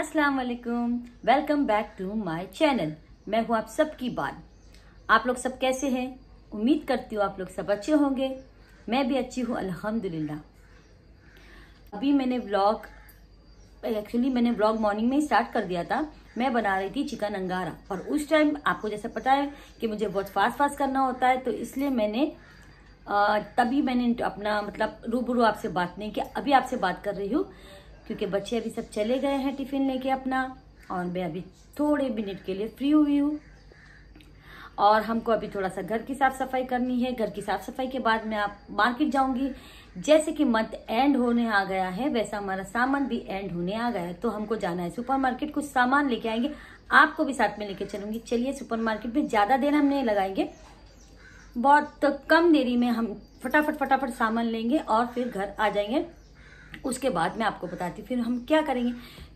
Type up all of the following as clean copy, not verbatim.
अस्सलाम वालेकुम, welcome back to my channel. मैं हूँ आप सबकी बात। आप लोग सब कैसे हैं? उम्मीद करती हूँ आप लोग सब अच्छे होंगे। मैं भी अच्छी हूँ अल्हम्दुलिल्लाह। अभी मैंने व्लॉग मॉर्निंग में ही स्टार्ट कर दिया था। मैं बना रही थी चिकन अंगारा और उस टाइम आपको जैसे पता है कि मुझे बहुत फास्ट करना होता है, तो इसलिए मैंने तभी मैंने अपना मतलब रूबरू आपसे बात नहीं किया। अभी आपसे बात कर रही हूँ क्योंकि बच्चे अभी सब चले गए हैं टिफिन लेके अपना, और मैं अभी थोड़े मिनट के लिए फ्री हुई हूँ। और हमको अभी थोड़ा सा घर की साफ सफाई करनी है। घर की साफ सफाई के बाद मैं आप मार्केट जाऊंगी। जैसे कि मंथ एंड होने आ गया है, वैसा हमारा सामान भी एंड होने आ गया है, तो हमको जाना है सुपर मार्केट। कुछ सामान लेके आएंगे, आपको भी साथ में लेके चलूंगी। चलिए सुपर मार्केट में ज्यादा देर हम नहीं लगाएंगे, बहुत कम देरी में हम फटाफट सामान लेंगे और फिर घर आ जाएंगे। उसके बाद मैं आपको बताती हूँ फिर हम क्या करेंगे।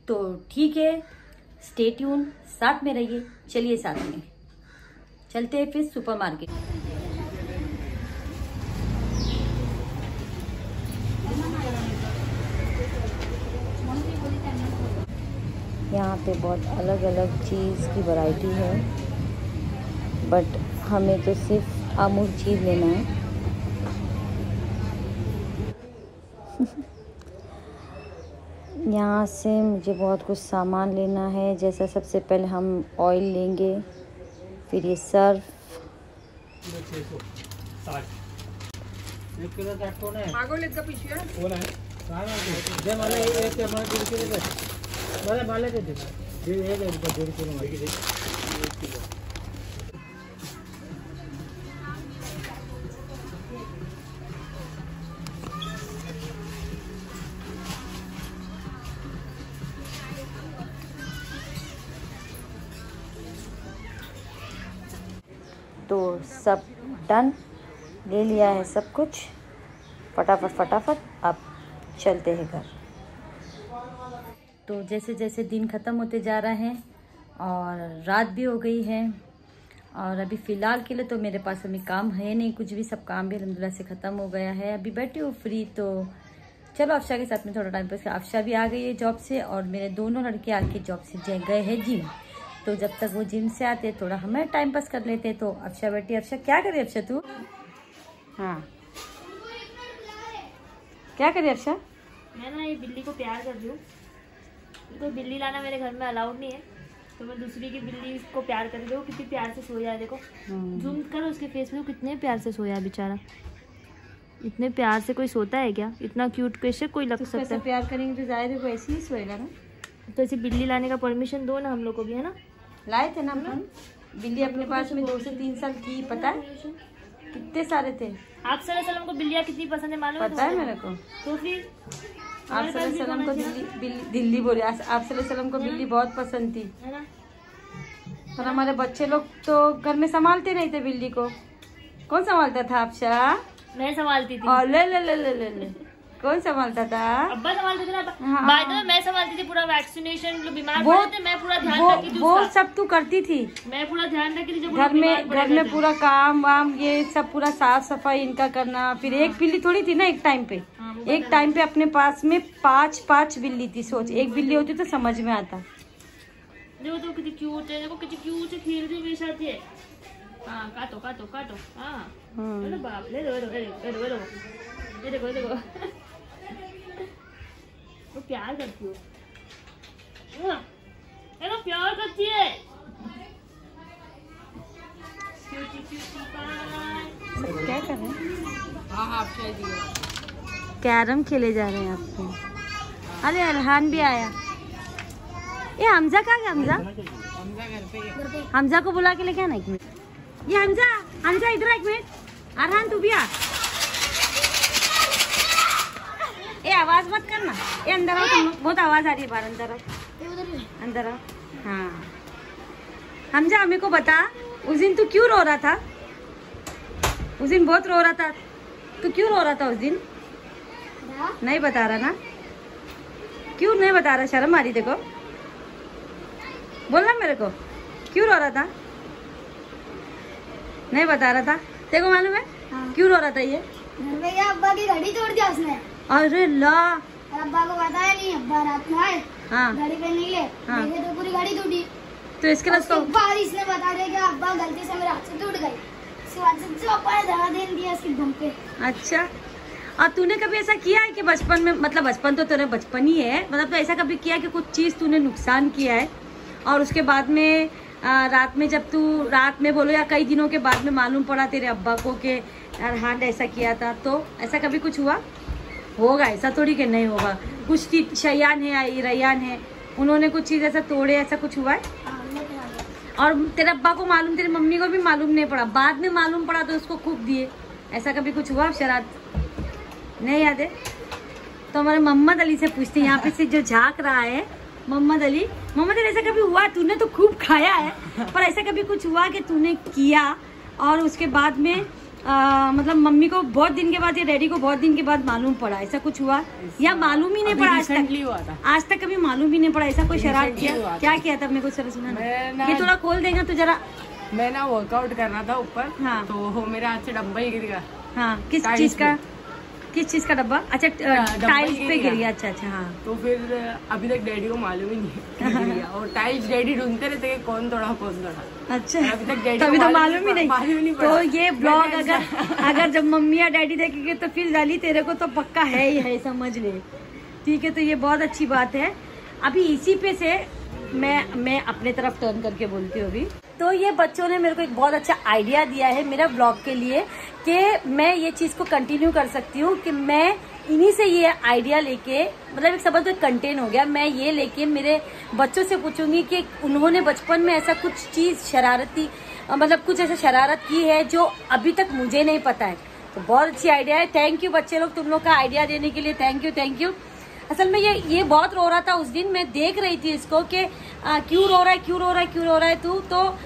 तो ठीक है, स्टे ट्यून, साथ में रहिए। चलिए साथ में चलते हैं फिर सुपर मार्केट। यहाँ पे बहुत अलग अलग चीज़ की वैरायटी है, बट हमें तो सिर्फ अमूल चीज़ लेना है। यहाँ से मुझे बहुत कुछ सामान लेना है। जैसा सबसे पहले हम ऑयल लेंगे, फिर ये सर्फ, तो सब डन, ले लिया है सब कुछ। फटाफट अब चलते हैं घर। तो जैसे जैसे दिन ख़त्म होते जा रहा है और रात भी हो गई है, और अभी फ़िलहाल के लिए तो मेरे पास अभी काम है नहीं कुछ भी। सब काम भी अल्हम्दुलिल्लाह से ख़त्म हो गया है। अभी बैठी हूँ फ्री, तो चलो अफशा के साथ में थोड़ा टाइम पास। अफशा भी आ गई है जॉब से, और मेरे दोनों लड़के आके जॉब से गए हैं जिम। तो जब तक वो जिम से आते थोड़ा हमें टाइम पास कर लेते। तो अफशा बैठी। अफशा क्या करे अफशा तू? हाँ क्या करे अफशा? मैं ना ये बिल्ली को प्यार कर रही हूँ। तो बिल्ली लाना मेरे घर में अलाउड नहीं है, तो मैं दूसरी की बिल्ली को प्यार कर रही हूँ। कितनी प्यार से सोया है, देखो जूम करो उसके फेस पे, कितने प्यार से सोया है बेचारा। इतने प्यार से कोई सोता है क्या? इतना क्यूट कैसे कोई लग सकता है? प्यार करेंगे तो जाहिर है वो ऐसे ही सोएगा ना। तो ऐसी बिल्ली लाने का परमिशन दो ना हम लोग को भी, है ना। लाए थे ना हम बिल्ली अपने पास में 2 से 3 साल की। पता है कितने सारे थे। आप सल्लल्लाहु को बिल्लियाँ कितनी पसंद है मालूम है? पता है मेरे को। तो फिर आप सल्लल्लाहु को दिल्ली बोले, आप सल्लल्लाहु को बिल्ली बहुत पसंद थी, है ना। और हमारे बच्चे लोग तो घर में संभालते नहीं थे बिल्ली को। कौन संभालता था अफशा? मैं संभालती थी। और ले कौन संभालता था? अब्बा संभालते थे ना। हाँ। बाय द वे मैं संभालती थी पूरा वैक्सीनेशन, लोग बीमार पड़े थे मैं पूरा ध्यान रखती थी। वो सब तू करती थी। मैं पूरा ध्यान रखती थी जब घर में पूरा काम वाम ये सब पूरा साफ सफाई इनका करना। फिर एक बिल्ली थोड़ी थी ना एक टाइम पे। एक टाइम पे अपने पास में 5 बिल्ली थी। सोच, एक बिल्ली होती तो समझ में आता। देखो तो कितनी क्यूट है, देखो कितनी क्यूट से खेल रही मेरे साथ ये। हाँ काटो। हाँ अरे बाप ले लो ये देखो वो प्यार करती हो, है ना, प्यार करती है। क्या कर रहे हैं? कैरम खेले जा रहे हैं आपको। अरे अरहान भी आया। ये हमजा कहाँ गया? हमजा को बुला के लेके आना 1 मिनट। ये हमजा इधर 1 मिनट। अरहान तू भी आ। ये आवाज मत करना। ये अंदर आओ, तुम बहुत आवाज आ रही है बाहर। अंदर आओ। हाँ हमजा, हमें को बता उस दिन तू क्यों रो रहा था? उस दिन बहुत रो रहा था। तू क्यों रो रहा था उस दिन? नहीं बता रहा ना? क्यों नहीं बता रहा? शर्म आ रही देखो। बोलना मेरे को, क्यों रो रहा था? नहीं बता रहा था। देखो मालूम है क्यों रो रहा था? ये अब्बा की घड़ी तोड़ दिया उसने। अरे ला, अब्बा को बताया नहीं, अब्बा रात में आए हाँ गाड़ी पहनने के लिए देखे तो पूरी गाड़ी टूटी। तो इसके लिए उसको बाद इसने बता दिया कि अब्बा गलती से मेरे हाथ से टूट गई। उसके बाद से पापा ने धरा दे दिया इसके दम पे। अच्छा, और तूने कभी ऐसा किया है कि बचपन में, मतलब बचपन तो तेरा बचपन ही है, मतलब तो ऐसा कभी किया कि कुछ चीज़ तूने नुकसान किया है और उसके बाद में रात में, जब तू रात में बोलो या कई दिनों के बाद में मालूम पड़ा तेरे अब्बा को कि यार हाँ ऐसा किया था, तो ऐसा कभी कुछ हुआ होगा? ऐसा थोड़ी कि नहीं होगा। कुछ शयान है या रयान है, उन्होंने कुछ चीज़ ऐसा तोड़े, ऐसा कुछ हुआ है? और तेरे अब्बा को मालूम, तेरी मम्मी को भी मालूम नहीं पड़ा, बाद में मालूम पड़ा तो उसको खूब दिए, ऐसा कभी कुछ हुआ शरारत? नहीं याद है? तो हमारे मोहम्मद अली से पूछते हैं, यहाँ पे से जो झांक रहा है मोहम्मद अली, ऐसा कभी हुआ? तूने तो खूब खाया है, पर ऐसा कभी कुछ हुआ कि तूने किया और उसके बाद में मतलब मम्मी को बहुत दिन के बाद या डैडी को बहुत दिन के बाद मालूम पड़ा, ऐसा कुछ हुआ? या मालूम ही नहीं पड़ा आज तक कभी मालूम ही नहीं पड़ा? ऐसा कोई शरारत किया? क्या किया था? मेरे को जरा सुना, ये थोड़ा खोल देगा तो जरा। मैं ना वर्कआउट कर रहा था ऊपर, हाँ, तो मेरे हाथ से डब्बा ही गिर गया। हाँ, किस चीज का डब्बा? अच्छा, टाइल्स पे गिर गया। अच्छा, हाँ। तो फिर अभी तक डैडी को मालूम ही नहीं गिर गया, और टाइल्स डैडी ढूंढते रहते कि कौन तोड़ा कौन तोड़ा। अच्छा, अभी तक डैडी तभी तो मालूम ही नहीं। तो ये ब्लॉग अगर जब मम्मी या डैडी देखेंगे तो फिर डाली तेरे को तो पक्का है ही है, समझ ले। ठीक है, तो ये बहुत अच्छी बात है। अभी इसी पे से मैं अपने तरफ टर्न करके बोलती हूँ अभी। तो ये बच्चों ने मेरे को एक बहुत अच्छा आइडिया दिया है मेरा ब्लॉग के लिए कि मैं ये चीज को कंटिन्यू कर सकती हूँ, कि मैं इन्हीं से ये आइडिया लेके, मतलब एक समझ तो कंटेंट हो गया, मैं ये लेके मेरे बच्चों से पूछूंगी कि उन्होंने बचपन में ऐसा कुछ चीज शरारती, मतलब कुछ ऐसा शरारत की है जो अभी तक मुझे नहीं पता है। तो बहुत अच्छी आइडिया है। थैंक यू बच्चे लोग, तुम लोग का आइडिया देने के लिए थैंक यू। असल में ये बहुत रो रहा था उस दिन, मैं देख रही थी इसको कि क्यों रो रहा है तू। तो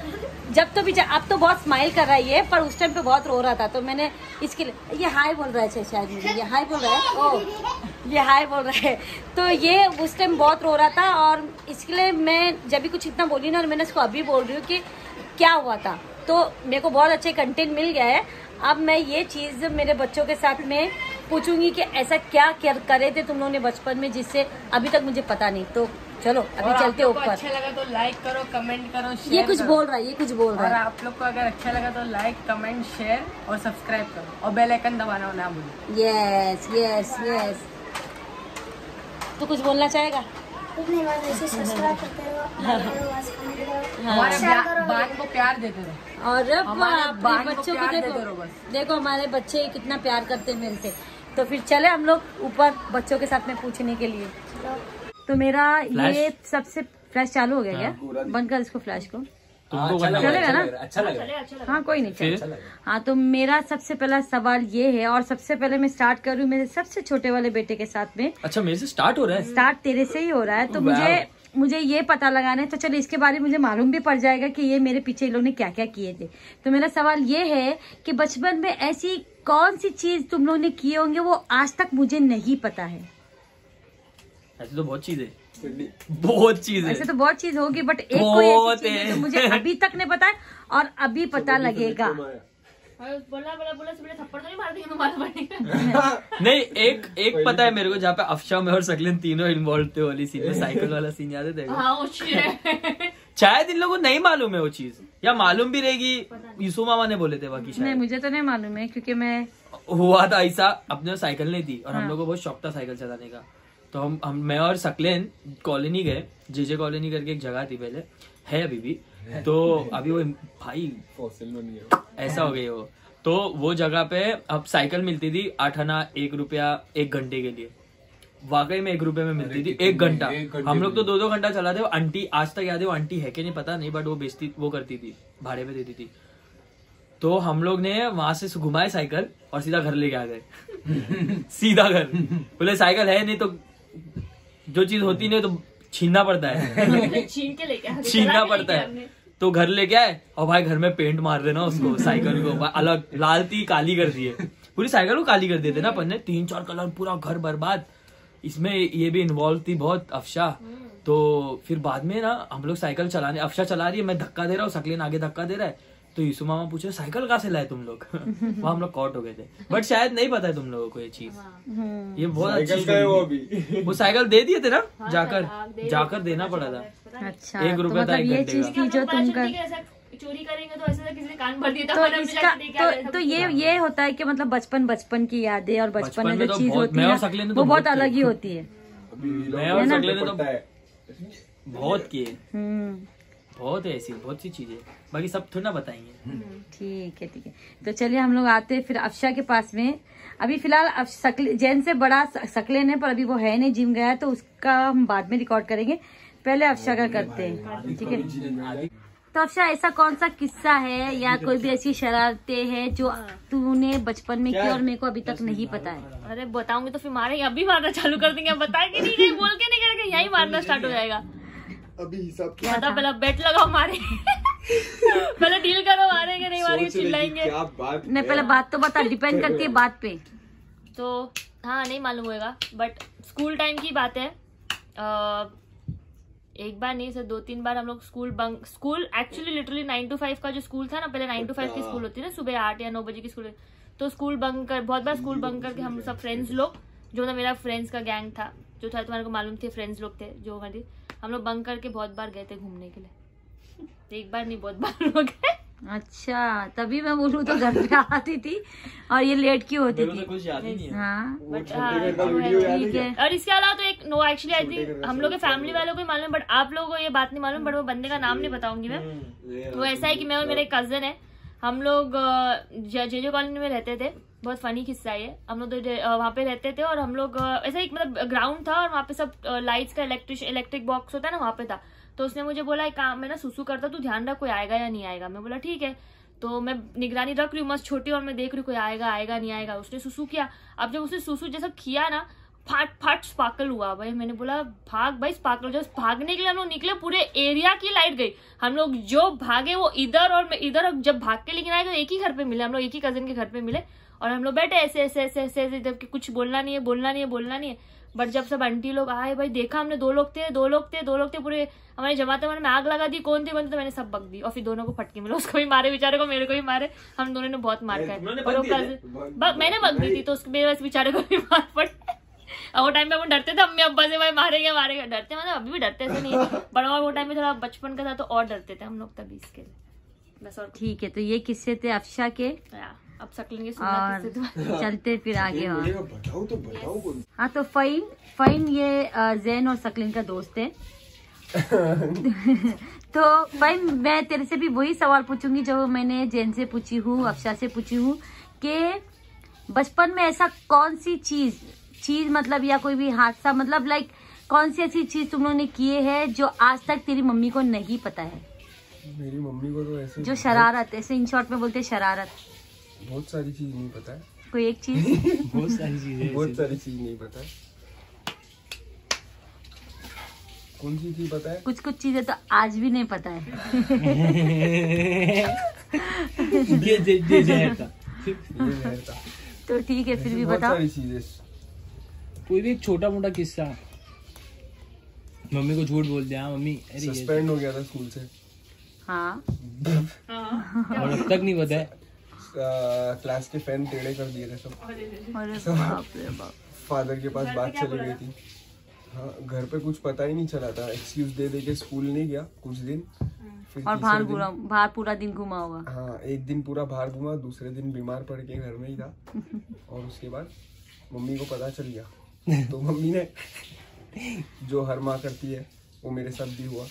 जब तो भी, अब तो बहुत स्माइल कर रहा है ये, पर उस टाइम पे बहुत रो रहा था, तो मैंने इसके लिए, ये हाय बोल रहा है शायद मुझे, ये हाय बोल रहा है, ओह ये हाय बोल रहा है। तो ये उस टाइम बहुत रो रहा था और इसके लिए मैं जब भी कुछ इतना बोली ना, और मैंने इसको अभी बोल रही हूँ कि क्या हुआ था, तो मेरे को बहुत अच्छे कंटेंट मिल गया है। अब मैं ये चीज मेरे बच्चों के साथ में पूछूंगी कि ऐसा क्या करे थे तुम लोगों ने बचपन में जिससे अभी तक मुझे पता नहीं। तो चलो अभी चलते ऊपर। अच्छा लगा तो लाइक करो, कमेंट करो, शेयर ये कुछ बोल रहा है, और आप लोग को अगर अच्छा लगा तो लाइक, कमेंट, शेयर और सब्सक्राइब करो, और बेल आइकन दबाना ना भूलो। यस। तो कुछ बोलना चाहेगा? हमारे बान को प्यार देते रहो, और बच्चों को देखो हमारे बच्चे कितना प्यार करते हैं मेरे से। तो फिर चले हम लोग ऊपर बच्चों के साथ में पूछने के लिए। तो मेरा ये सबसे फ्लैश चालू हो गया क्या? बंद कर इसको, फ्लैश को। चलेगा ना? अच्छा लगा। हाँ कोई नहीं, चलेगा। हाँ, तो मेरा सबसे पहला सवाल ये है, और सबसे पहले मैं स्टार्ट कर रही हूँ मेरे सबसे छोटे वाले बेटे के साथ में। अच्छा, मेरे से स्टार्ट हो रहा है? स्टार्ट तेरे से ही हो रहा है। तो मुझे ये पता लगाना है, तो चलो इसके बारे में मुझे मालूम भी पड़ जाएगा कि ये मेरे पीछे लोग ने क्या क्या किए थे। तो मेरा सवाल ये है कि बचपन में ऐसी कौन सी चीज तुम लोग ने किए होंगे वो आज तक मुझे नहीं पता है? ऐसे तो बहुत चीज है। ऐसे तो बहुत चीज होगी, बट एक कोई ऐसी चीज है जो मुझे अभी तक नहीं पता है और अभी पता लगेगा। थप्पड़ तो नहीं मार देंगे, मारना पड़ेगा। नहीं, एक पता है मेरे को, जहाँ पे अफशा में और सकलिन तीनों इन्वॉल्व थे वाली सीन में, साइकिल वाला सीन याद है? हाँ, शायद इन लोगों को नहीं मालूम है वो चीज, या मालूम भी रहेगी, यूसुफ मामा ने बोले थे, बाकी नहीं मुझे तो नहीं मालूम है, क्योंकि मैं हुआ था ऐसा, अपने साइकिल नहीं थी और हम लोग को बहुत शौक था साइकिल चलाने का। तो हम मैं और सकलेन कॉलोनी गए, जेजे कॉलोनी करके एक जगह थी पहले, है अभी भी, तो अभी वो भाई ऐसा हो गई वो। तो वो जगह पे अब साइकिल मिलती थी 8 आना 1 रुपया 1 घंटे के लिए, वाकई में 1 रुपए में मिलती थी 1 घंटा। हम लोग तो 2-2 घंटा चलाते। वो आंटी आज तक याद है, वो आंटी है कि नहीं पता नहीं, बट वो बेचती, वो करती थी, भाड़े पे देती थी। तो हम लोग ने वहां से घुमाए साइकिल और सीधा घर लेके आ गए। सीधा घर, बोले साइकिल है नहीं तो जो चीज होती नहीं तो छीनना पड़ता है। छीनना पड़ता है। तो घर लेके आए और भाई घर में पेंट मार रहे ना उसको, साइकिल को अलग लाल थी काली कर दिए, पूरी साइकिल को काली कर देते ना अपन ने, 3-4 कलर, पूरा घर बर्बाद। इसमें ये भी इन्वॉल्व थी बहुत अफशा। तो फिर बाद में ना हम लोग साइकिल चलाने, अफशा चला रही है, मैं धक्का दे रहा हूँ, सकलीन आगे धक्का दे रहा है, तो यीशु मामा पूछे साइकिल कहाँ से लाए तुम लोग? वहाँ हम लोग कॉट हो गए थे, बट शायद नहीं पता है तुम लोगों को ये चीज। ये बहुत अच्छी है। वो साइकिल दे दिए थे ना, जाकर देना पड़ा था। अच्छा, 1 रुपया था 1 ये घंटे चीज का। थी जो तुम कर चोरी करेंगे तो ऐसा किसी ने कान भर दिया था, तो हमारा इसका मिला के तो ये होता है कि मतलब बचपन की यादें और बचपन में में जो तो चीज बहुत- होती मैं है और सकले ने ना तो वो बहुत बहुत अलग ही किया। होती है। मैं और सकले ने तो बहुत किए, हम्म, बहुत है ऐसी बहुत सी चीजें, बाकी सब थोड़ी ना बताएंगे। ठीक है। तो चलिए हम लोग आते हैं फिर अफशा के पास में। अभी फिलहाल जैन से बड़ा सकलेन है, पर अभी वो है नहीं, जिम गया है, तो उसका हम बाद में रिकॉर्ड करेंगे। पहले अफशा का करते हैं, ठीक है। तो अफशा, ऐसा कौन सा किस्सा है या कोई भी ऐसी शरारतें हैं जो तूने बचपन में की और मेरे को अभी तक नहीं पता है? अरे बताऊंगी तो फिर मारेंगे, अभी मारना चालू कर देंगे, बताएंगे नहीं, कहीं बोल के नहीं करेंगे, यही मारना स्टार्ट हो जाएगा। अभी हिसाब बता, पहले बेट लगाओ मारे पहले डील करो, मारेंगे नहीं मारेंगे, चिल्लाएंगे। क्या बात नहीं, पहले बात तो बता, डिपेंड करती है बात पे। तो हाँ, नहीं मालूम होएगा, बट स्कूल टाइम की बात है। एक बार नहीं सर 2-3 बार हम लोग स्कूल एक्चुअली लिटरली 9 to 5 का जो स्कूल था ना, पहले 9 to 5 की स्कूल होती है ना, सुबह 8 या 9 बजे की स्कूल। तो स्कूल बंक कर, बहुत बार स्कूल बंक करके हम सब फ्रेंड्स लोग, जो था मेरा फ्रेंड्स का गैंग था, जो था तुम्हारे को मालूम थे, फ्रेंड्स लोग थे जो हमारी, हम लोग बंक करके बहुत बार गए थे घूमने के लिए। एक बार नहीं, बहुत बार हो गए। अच्छा, तभी मैं बोलूँ तो घर पे आती थी और ये लेट क्यों होती थी? कुछ याद ही नहीं है। हाँ, बट ठीक है। और इसके अलावा तो एक नो, एक्चुअली आई थिंक हम लोग के फैमिली वालों को ही मालूम, बट आप लोगों को ये बात नहीं मालूम, बट वो बंदे का नाम नहीं बताऊंगी मैं। वो ऐसा है कि मैं और मेरा एक कजन है, हम लोग जेजे कॉलोनी में रहते थे। बहुत फनी किस्सा है। हम लोग तो वहाँ पे रहते थे और हम लोग ऐसा एक मतलब ग्राउंड था और वहाँ पे सब लाइट्स का इलेक्ट्रिक बॉक्स होता है ना, वहाँ पे था। तो उसने मुझे बोला एक काम, मैं ना सुसु करता, तू ध्यान रख कोई आएगा या नहीं आएगा। मैं बोला ठीक है। तो मैं निगरानी रख रही हूँ मस्त छोटी, और मैं देख रही हूँ कोई आएगा नहीं आएगा। उसने सुसु किया। अब जब उसने सुसु जैसा किया ना, फाट स्पार्कल हुआ भाई। मैंने बोला भाग भाई स्पार्कल। जब भागने के लिए हम लोग निकले, पूरे एरिया की लाइट गई। हम लोग जो भागे वो इधर और मैं इधर। जब भाग के लेकिन आए तो एक ही घर पे मिले हम लोग, एक ही कजन के घर पे मिले। और हम लोग बैठे ऐसे ऐसे ऐसे ऐसे ऐसे, जबकि कुछ बोलना नहीं है। बट जब सब आंटी लोग आए भाई, देखा हमने दो लोग थे पूरे हमारे जमाते में आग लगा दी। कौन थे तो मैंने सब बक दी। और फिर दोनों को फटके मिले, उसको भी मारे बेचारे को, मेरे को भी मारे। हम दोनों ने बहुत मार खाए। मैंने बक दी थी तो मेरे बेचारे को भी मार पड़े। और वो टाइम पे हम डरते थे अम्मी अब्बा से, भाई मारेंगे डरते, मतलब अभी भी डरते ऐसे नहीं है, बट और वो टाइम पे थोड़ा बचपन का था तो और डरते थे हम लोग तभी, इसके लिए बस। और ठीक है, तो ये किस्से थे अफशा के। अब सकलेंगे और चलते फिर आगे। बताओ तो बताओ। हाँ, तो फाइन ये जैन और सकलिन का दोस्त है। तो फाइन, मैं तेरे से भी वही सवाल पूछूंगी जो मैंने जैन से पूछी हूँ, अफशा से पूछी हूँ, कि बचपन में ऐसा कौन सी चीज मतलब या कोई भी हादसा, मतलब लाइक कौन सी ऐसी चीज तुम लोगों ने किए है जो आज तक तेरी मम्मी को नहीं पता है? मेरी मम्मी को तो ऐसे जो शरारत, ऐसे इन शॉर्ट में बोलते शरारत। बहुत सारी चीज नहीं पता है। कोई एक चीज? बहुत सारी चीज नहीं पता है। कौन सी चीज पता है? कुछ चीजें तो आज भी नहीं पता है। ये जहर था। तो ठीक है, फिर भी बहुत बताओ। सारी चीजें। कोई भी एक छोटा मोटा किस्सा। मम्मी को झूठ बोल दिया, मम्मी अरे सस्पेंड हो गया था स्कूल से। हाँ, और अब तक नहीं पता है। क्लास के फैन टेढ़े कर दिए थे सब। अरे बाप रे बाप। फादर के पास बात चली गई थी। हाँ, घर पे कुछ पता ही नहीं चला था। एक्सक्यूज दे के स्कूल नहीं गया कुछ दिन। फिर और बाहर पूरा दिन घुमा होगा। हाँ, एक दिन पूरा बाहर घुमा, दूसरे दिन बीमार पड़ के घर में ही था। और उसके बाद मम्मी को पता चल गया, तो मम्मी ने जो हर माँ करती है वो मेरे साथ भी हुआ।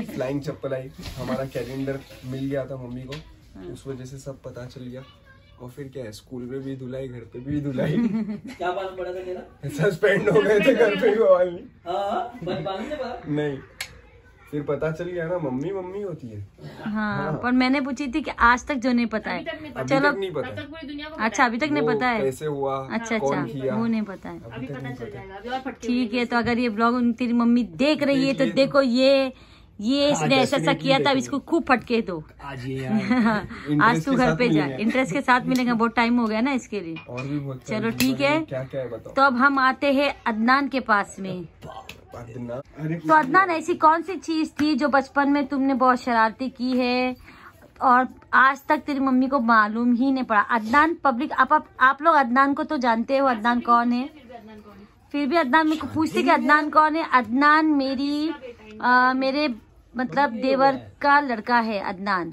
फ्लाइंग चप्पल आई। हमारा कैलेंडर मिल गया था मम्मी को, उस वजह से सब पता चल गया। और फिर क्या है, स्कूल में भी धुलाई, घर पे भी धुलाई। क्या मालूम पड़ा था तेरा? सस्पेंड हो गए थे घर पे भी, बवाल नहीं। नहीं, फिर पता चल गया ना, मम्मी होती है। हाँ, पर मैंने पूछी थी कि आज तक जो नहीं पता है। चलो, नहीं पता। अच्छा, अभी तक नहीं पता है। कैसे हुआ, अच्छा, कौन किया, वो नहीं पता है। अभी तक नहीं पता। अभी और फटके ठीक है, तो अगर ये ब्लॉग तेरी मम्मी देख रही है तो देखो ये इसने ऐसा किया था, इसको खूब फटके दो। आज ये यार आज तू घर पे जा, इंटरेस्ट के साथ मिलेगा। बहुत टाइम हो गया ना इसके लिए। और भी बहुत। चलो ठीक है, क्या है बताओ। तो अब हम आते हैं अदनान के पास में। तो अदनान, ऐसी कौन सी चीज थी जो बचपन में तुमने बहुत शरारती की है और आज तक तेरी मम्मी को मालूम ही नहीं पड़ा। अदनान पब्लिक, आप लोग अदनान को तो जानते हो, अदनान कौन है, फिर भी अदनान मेरे को पूछते कि अदनान कौन है। अदनान मेरे मतलब देवर का लड़का है अदनान।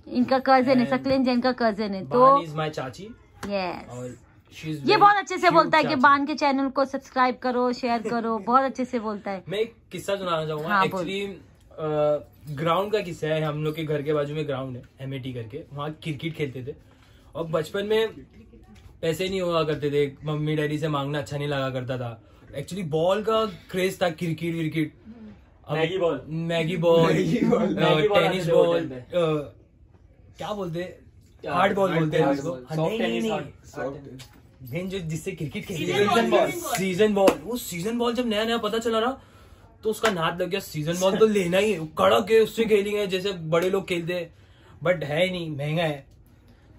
इनका कजन है, सकलेन जैन का कजन है। तो माय चाची। यस, ये बहुत अच्छे से बोलता है कि बान के चैनल को सब्सक्राइब करो, शेयर करो, बहुत अच्छे से बोलता है। मैं एक किस्सा सुनाना चाहूंगा। एक्चुअली ग्राउंड का किस्सा है। हम लोग के घर के बाजू में ग्राउंड है एमएटी करके, वहाँ क्रिकेट खेलते थे। और बचपन में पैसे नहीं हुआ करते थे, मम्मी डैडी से मांगना अच्छा नहीं लगा करता था। एक्चुअली बॉल का क्रेज था, cricket wicket, Maggi ball, tennis ball, क्या बोलते, हार्ड बॉल बोलते हैं उसको, जो जिससे क्रिकेट खेलते, सीजन बॉल। वो सीजन बॉल जब नया नया पता चला ना तो उसका नाद लग गया, सीजन बॉल तो लेना ही है, कड़क है, उससे खेलेंगे जैसे बड़े लोग खेलते हैं, बट है नहीं, महंगा है।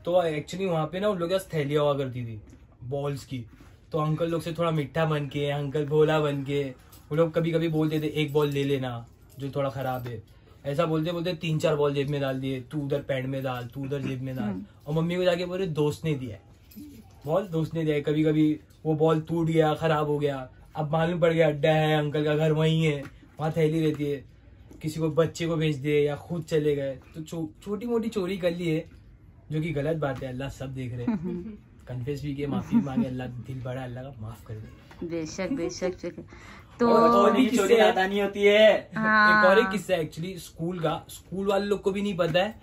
तो एक्चुअली वहां पे ना उन लोग थैलियां हुआ करती थी बॉल्स की। तो अंकल लोग से थोड़ा मिठा बन के, अंकल भोला बन के, वो लोग कभी कभी बोलते थे एक बॉल ले लेना जो थोड़ा खराब है। ऐसा बोलते बोलते 3-4 बॉल जेब में डाल दिए, तू उधर पैंट में डाल, तू उधर जेब में डाल। और मम्मी को जाके बोले दोस्त ने दिया बॉल, दोस्त ने दिया। कभी कभी वो बॉल टूट गया, खराब हो गया, अब मालूम पड़ गया अड्डा है, अंकल का घर वहीं है, वहाँ थैली रहती है, किसी को बच्चे को भेज दिए या खुद चले गए। तो छोटी मोटी चोरी कर ली है, जो कि गलत बात है। अल्लाह सब देख रहे हैं, कन्फेस भी किए, माफी मांगे, अल्लाह दिल बड़ा, अल्लाह का माफ कर दे। बेशक बेशक। तो और भी चोरी आता नहीं होती है। हाँ। एक और एक किस्सा एक्चुअली स्कूल का, स्कूल वाले लोग को भी नहीं पता है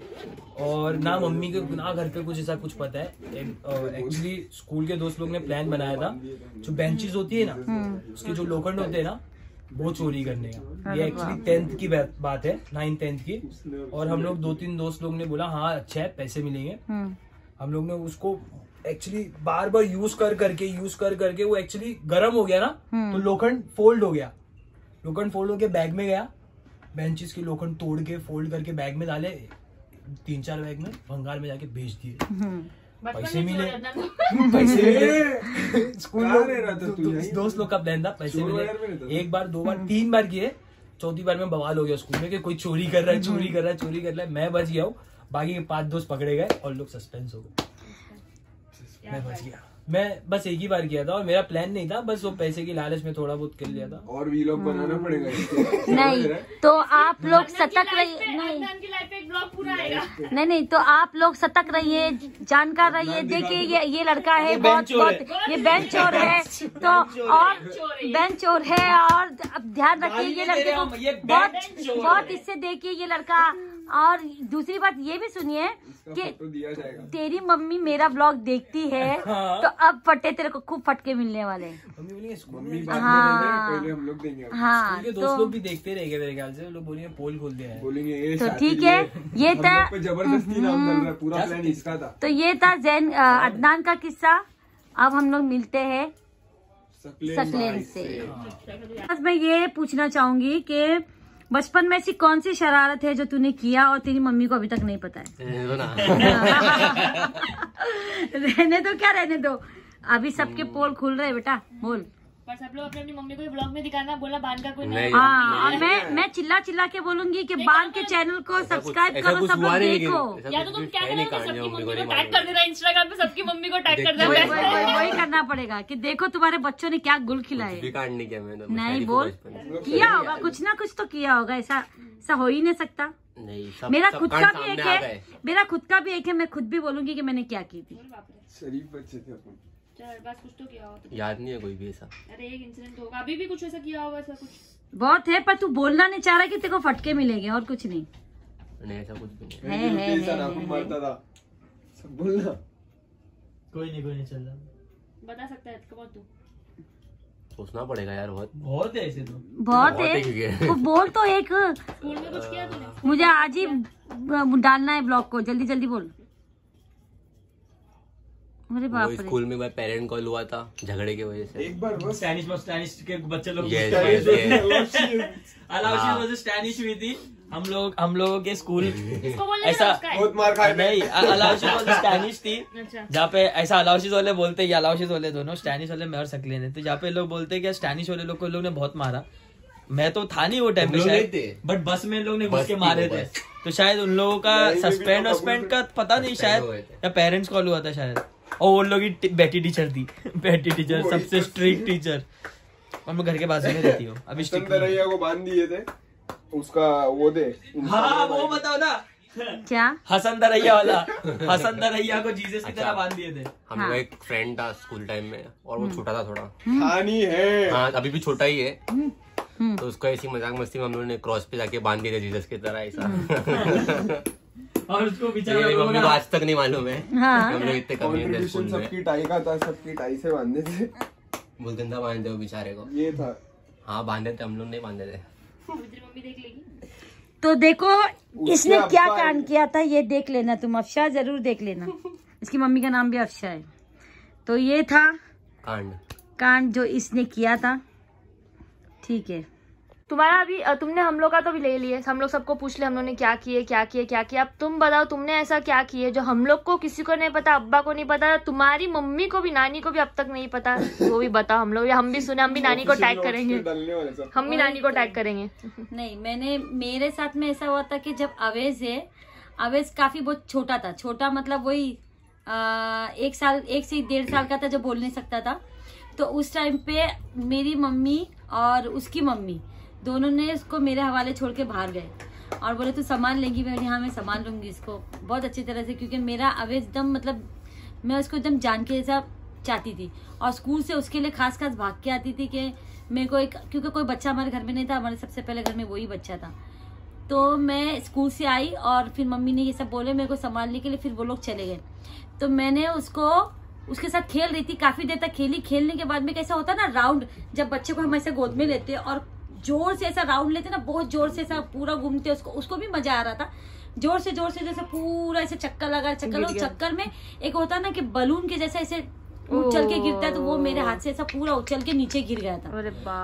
और ना मम्मी को ना घर पे कुछ ऐसा कुछ पता है। एक्चुअली स्कूल के दोस्त लोग ने प्लान बनाया था, जो बेंचेस होती है ना, उसके जो लोखंड होते हैं ना, वो चोरी करने का। ये एक्चुअली 10th की बात है, 9th-10th की। और हम लोग 2-3 दोस्त लोग ने बोला हाँ अच्छा है, पैसे मिलेंगे। हम लोग ने उसको एक्चुअली बार बार यूज करके वो एक्चुअली गर्म हो गया ना, तो लोखंड फोल्ड हो गया। लोखंड फोल्ड होके बैग में गया, बेंचेस के लोखंड तोड़ के फोल्ड करके बैग में डाले, 3-4 बैग में भंगार में जाके बेच दिए। पैसे मिले, स्कूल दोस्त लोग का प्लान था, पैसे मिले। 1 बार 2 बार 3 बार किए, 4थी बार में बवाल हो गया स्कूल में कि कोई चोरी कर रहा है। मैं बच गया हूँ, बाकी के 5 दोस्त पकड़े गए और लोग सस्पेंस हो गए। मैं बच गया। मैं बस एक ही बार किया था और मेरा प्लान नहीं था, बस वो पैसे की लालच में थोड़ा बहुत कर लिया था। और वीलॉग बनाना पड़ेगा नहीं तो आप लोग सतर्क रहिए। नहीं तो आप लोग सतर्क रहिए, जानकार रहिए। देखिए ये लड़का है, बहुत ये बेंच चोर है, तो और बेंच चोर है। और अब ध्यान रखिए ये लड़के को बहुत इससे देखिए ये लड़का। और दूसरी बात ये भी सुनिए कि तेरी मम्मी मेरा ब्लॉग देखती है, तो अब फटे तेरे को खूब फटके मिलने वाले हैं। पहले हम लोग देंगे। हाँ, तो दोस्त लोग भी देखते रहेंगे मेरे ख्याल से, लोग बोलेंगे पोल खोल दिया है, बोलेंगे तो ठीक है। ये था जबरदस्ती नाम डाल रहा है, पूरा प्लान इसका था। तो ये था जैन अदनान का किस्सा। अब हम लोग मिलते हैं सकलेन से। बस मैं ये पूछना चाहूंगी कि बचपन में ऐसी कौन सी शरारत है जो तूने किया और तेरी मम्मी को अभी तक नहीं पता है? रहने दो, अभी सबके पोल खुल रहे बेटा, बोल। पर सब लोग अपनी मम्मी को ब्लॉग में दिखाना, बोला बान का कोई नहीं। हाँ, और मैं चिल्ला के बोलूंगी कि बान के चैनल को सब्सक्राइब करो, सब लोग देखो। या तो तुम क्या करना, सबकी मम्मी को टैग कर देना इंस्टाग्राम पे, सबकी मम्मी को टैग कर देना। वही करना पड़ेगा कि देखो तुम्हारे बच्चों ने क्या गुल खिलाए। नहीं बोल, किया होगा कुछ ना कुछ तो किया होगा, ऐसा हो ही नहीं सकता। मेरा खुद का भी एक है, मैं खुद भी बोलूंगी कि मैंने क्या की थी। शरीफ बच्चे थे अपन। बस कुछ तो किया होगा, याद नहीं है कोई भी ऐसा। अरे एक इंसिडेंट होगा, अभी भी कुछ ऐसा किया होगा, ऐसा कुछ बहुत है, पर तू बोलना नहीं चाह रहा कि तेरे को फटके मिलेंगे और कुछ नहीं। नहीं ऐसा कुछ भी नहीं है। मारता था सब बोलना। कोई नहीं चल रहा, बता सकता है कब तू? सोचना पड़ेगा यार, बहुत है ऐसे तो, बहुत है। वो बोल तो एक, स्कूल में कुछ किया तूने? मुझे आज ही डालना है ब्लॉग को, जल्दी बोल। अरे बाप रे, स्कूल में पेरेंट कॉल हुआ था झगड़े की वजह से। एक बार बस स्टैनिश के बच्चे लोग स्टैनिश हुई थी। हम लोगों के स्कूल ऐसा बहुत मार खाए नहीं, स्टैनिश थी जहाँ पे ऐसा अलाउशीज वाले बोलते, या अलाउशीज वाले दोनों, स्टैनिश वाले मैं और सकलेन थे, जहाँ पे लोग बोलते कि स्टैनिश वाले लोग ने बहुत मारा। मैं तो था नहीं वो टाइम पे शायद, बट बस में लोग ने घुस के मारे थे। तो शायद उन लोगों का सस्पेंड वस्पेंड का पता नहीं, शायद या पेरेंट्स कॉल हुआ था शायद, और उन लोग की बेटी टीचर थी। बेटी टीचर सबसे स्ट्रिक्ट टीचर, और मैं घर के बाजू में रहती हूँ अभी। रैया को बांध दिए थे, उसका वो दे। हाँ वो बताओ ना क्या, हसन दरैया वाला, हसन दरैया को जीसस की तरह बांध दिए थे। हम लोग एक फ्रेंड था स्कूल टाइम में, और वो छोटा था थोड़ा, खानी है, हाँ अभी भी छोटा ही है, तो उसको ऐसी मजाक मस्ती में हम लोगों ने क्रॉस पे जाके बांध दिए थे जीसस की तरह ऐसा। और उसको मेरी मम्मी को आज तक नहीं मालूम है। हाँ। हम लोग इतने कमी थे स्कूल में। सबकी टाई का था, सबकी टाई से बांधे थे। बहुत गंदा बांधते हो बेचारे को। ये था, हाँ बांधे थे, हम लोग नहीं बांधे थे। मम्मी देख लेगी। तो देखो इसने क्या कांड किया था, ये देख लेना तुम, अफशा जरूर देख लेना। इसकी मम्मी का नाम भी अफशा है। तो ये था कांड जो इसने किया था, ठीक है। तुम्हारा अभी तुमने हम लोग का तो भी ले लिए, हम लोग सबको पूछ ले हम लोग ने क्या किए क्या किए क्या किया। अब तुम बताओ तुमने ऐसा क्या किए जो हम लोग को किसी को नहीं पता, अब्बा को नहीं पता, तुम्हारी मम्मी को भी नानी को भी अब तक नहीं पता, वो भी बताओ हम लोग, हम भी सुने, हम भी नानी को टैग करेंगे, हम भी नानी को टैग करेंगे। नहीं, मेरे साथ में ऐसा हुआ था कि जब अवेज काफी बहुत छोटा था, छोटा मतलब वही 1 से 1.5 साल का था, जब बोल नहीं सकता था। तो उस टाइम पे मेरी मम्मी और उसकी मम्मी दोनों ने उसको मेरे हवाले छोड़ के बाहर गए और बोले तू सामान लेंगी। मैं हाँ मैं सामान लूंगी इसको बहुत अच्छी तरह से, क्योंकि मेरा अवेज एकदम मतलब मैं उसको एकदम जान के जैसा चाहती थी, और स्कूल से उसके लिए खास भाग के आती थी कि मेरे को क्योंकि कोई बच्चा हमारे घर में नहीं था, हमारे सबसे पहले घर में वही बच्चा था। तो मैं स्कूल से आई और फिर मम्मी ने ये सब बोले मेरे को संभालने के लिए, फिर वो लोग चले गए। तो मैंने उसके साथ खेल रही थी, काफी देर तक खेली। खेलने के बाद में कैसा होता ना राउंड, जब बच्चे को हम ऐसे गोद में लेते और जोर से ऐसा राउंड लेते ना, बहुत जोर से ऐसा पूरा घूमते, उसको भी मजा आ रहा था। जोर से जैसे पूरा ऐसे चक्कर लगा, चक्कर में एक होता ना कि बलून के जैसे ऐसे उछल के गिरता है, तो वो मेरे हाथ से ऐसा पूरा उछल के नीचे गिर गया था।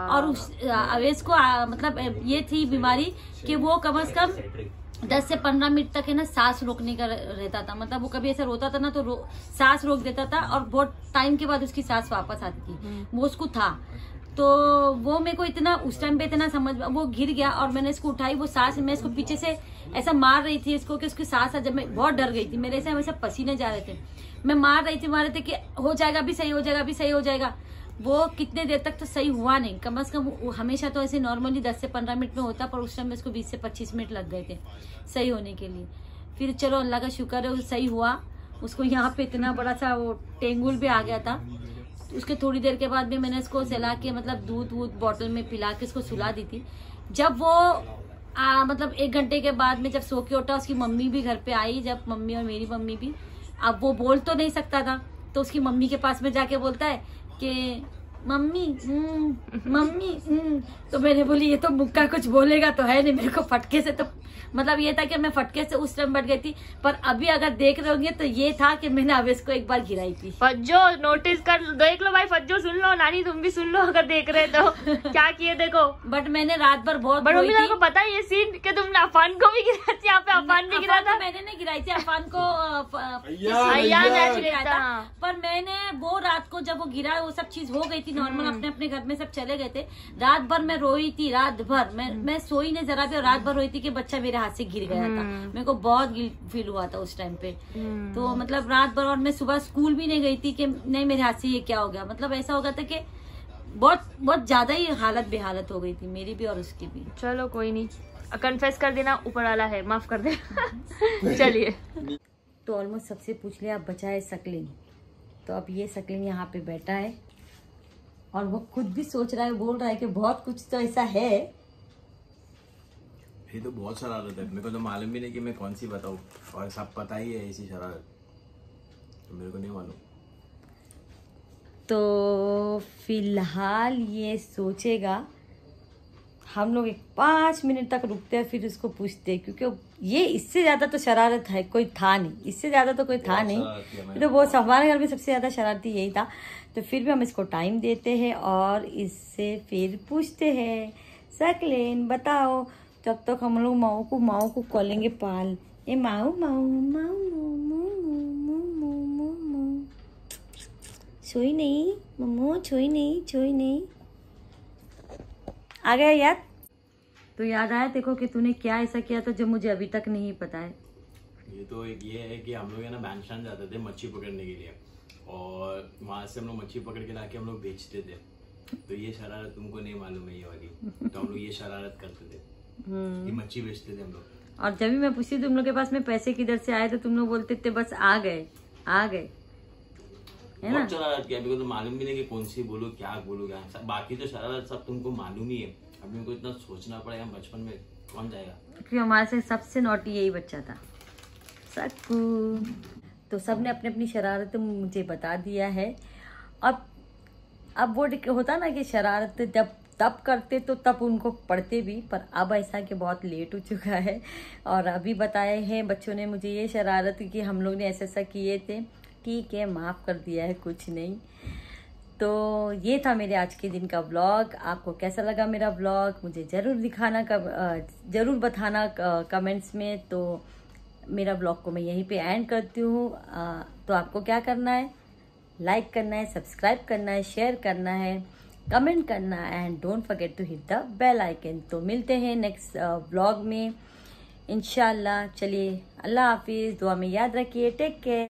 और उस अवेज को मतलब ये थी बीमारी कि वो कम से कम 10 से 15 मिनट तक है ना सांस रोकने का रहता था। मतलब वो कभी ऐसा रोता था ना तो सांस रोक देता था, और बहुत टाइम के बाद उसकी सांस वापस आती थी, वो उसको था। तो वो मेरे को इतना उस टाइम पे इतना समझ, वो गिर गया और मैंने इसको उठाई, वो सांस मैं इसको पीछे से ऐसा मार रही थी इसको कि उसकी सांस, जब मैं बहुत डर गई थी, मेरे ऐसे हमेशा पसीने जा रहे थे, मैं मार रही थी कि हो जाएगा, अभी सही हो जाएगा, अभी सही हो जाएगा। वो कितने देर तक तो सही हुआ नहीं, कम से कम हमेशा तो ऐसे नॉर्मली 10 से 15 मिनट में होता, पर उस टाइम में इसको 20 से 25 मिनट लग गए थे सही होने के लिए। फिर चलो अल्लाह का शुक्र है सही हुआ। उसको यहाँ पे इतना बड़ा सा वो टेंगुल भी आ गया था। उसके थोड़ी देर के बाद भी मैंने इसको सहला के मतलब दूध बॉटल में पिला के इसको सुला दी थी। जब वो मतलब 1 घंटे के बाद में जब सो के उठा, उसकी मम्मी भी घर पे आई, जब मम्मी और मेरी मम्मी भी, अब वो बोल तो नहीं सकता था, तो उसकी मम्मी के पास में जाके बोलता है कि मम्मी मम्मी। तो मैंने बोली ये तो मुक्का कुछ बोलेगा तो है नहीं। मेरे को फटके से तो मतलब ये था कि मैं फटके से उस टाइम बैठ गई थी, पर अभी अगर देख रहे होंगे तो ये था कि मैंने अवेश को एक बार गिराई थी। फज्जो नोटिस कर, देख लो भाई, फज्जो सुन लो, नानी तुम भी सुन लो अगर देख रहे तो क्या किए देखो। बट मैंने रात भर बहुत बट मम्मी को पता है ये सीन कि तुमने अफान को भी गिराई थी, यहाँ पे अफान भी गिरा था। मैंने नहीं गिराई थी अफान को, पर मैंने वो रात को जब वो गिरा, वो सब चीज हो गई थी नॉर्मल, अपने अपने घर में सब चले गए थे। रात भर मैं रोई थी, रात भर मैं सोई नहीं जरा भी, और रात भर रोई थी कि बच्चा मेरे हाथ से गिर गया था। मेरे को बहुत गिल्ट फील हुआ था उस टाइम पे। तो मतलब रात भर, और मैं सुबह स्कूल भी नहीं गई थी कि नहीं मेरे हाथ से ये क्या हो गया। मतलब ऐसा हो गया था कि बहुत ज्यादा ही हालत बेहालत हो गई थी मेरी भी और उसकी भी। चलो कोई नहीं, कन्फेस कर देना, ऊपर वाला है, माफ कर दे। चलिए तो ऑलमोस्ट सबसे पूछ लिया, अब बचा है सकलिन। तो अब ये सकलिन यहाँ पे बैठा है और वो खुद भी सोच रहा है, बोल रहा है कि बहुत कुछ तो ऐसा है। ये तो बहुत शरारत है, मेरे को तो मालूम भी नहीं कि मैं कौन सी बताऊं, और सब पता ही है ऐसी शरारत, तो मेरे को नहीं मालूम। तो फिलहाल ये सोचेगा, हम लोग 5 मिनट तक रुकते हैं, फिर उसको पूछते हैं, क्योंकि ये इससे ज्यादा तो शरारत है कोई था नहीं, इससे ज्यादा तो कोई था नहीं। तो वो हमारे घर में सबसे ज्यादा शरारती यही था। तो फिर भी हम इसको टाइम देते हैं और इससे फिर पूछते हैं, सकलेन बताओ। तब तक हम लोग माओ को कॉलेंगे पाल, ए माऊ माऊ माऊ माऊ, सोई नहीं मम्मू, सोई नहीं आ गया यार। तो याद आया देखो कि तूने क्या ऐसा किया था जो मुझे अभी तक नहीं पता है। ये तो एक ये है कि हम लोग है ना बैंशान जाते थे मच्छी पकड़ने के लिए, और वहां से हम लोग मच्छी पकड़ के लाके हम लोग बेचते थे। तो ये शरारत तुमको नहीं मालूम है ये वाली, तो हम लोग ये शरारत करते थे, ये मच्छी बेचते थे हम लोग। और जब भी मैं पूछती तुम लोग के पास में पैसे किधर से आए तो तुम लोग बोलते थे बस आ गए है ना। शरारत किया, अभी को तो मालूम भी नहीं कि कौन सी बोलूं क्या बाकी तो शरारत सब तुमको मालूम ही है। अभी मेरे को इतना सोचना पड़ेगा, बचपन में कौन जाएगा, क्योंकि हमारे से सबसे नॉटी यही बच्चा था सक्कू। तो सबने अपनी अपनी शरारत मुझे बता दिया है। अब वो होता ना कि शरारत जब तब करते तो तब उनको पढ़ते भी, पर अब ऐसा कि बहुत लेट हो चुका है। और अभी बताए हैं बच्चों ने मुझे ये शरारत कि हम लोग ने ऐसा किए थे, ठीक है माफ़ कर दिया है, कुछ नहीं। तो ये था मेरे आज के दिन का व्लॉग। आपको कैसा लगा मेरा व्लॉग मुझे ज़रूर बताना कमेंट्स में। तो मेरा व्लॉग को मैं यहीं पे एंड करती हूँ। तो आपको क्या करना है, लाइक करना है, सब्सक्राइब करना है, शेयर करना है, कमेंट करना है, and don't forget to hit the bell icon. तो मिलते हैं नेक्स्ट व्लॉग में इंशाल्लाह। चलिए अल्लाह हाफिज़, दुआ में याद रखिए, टेक केयर।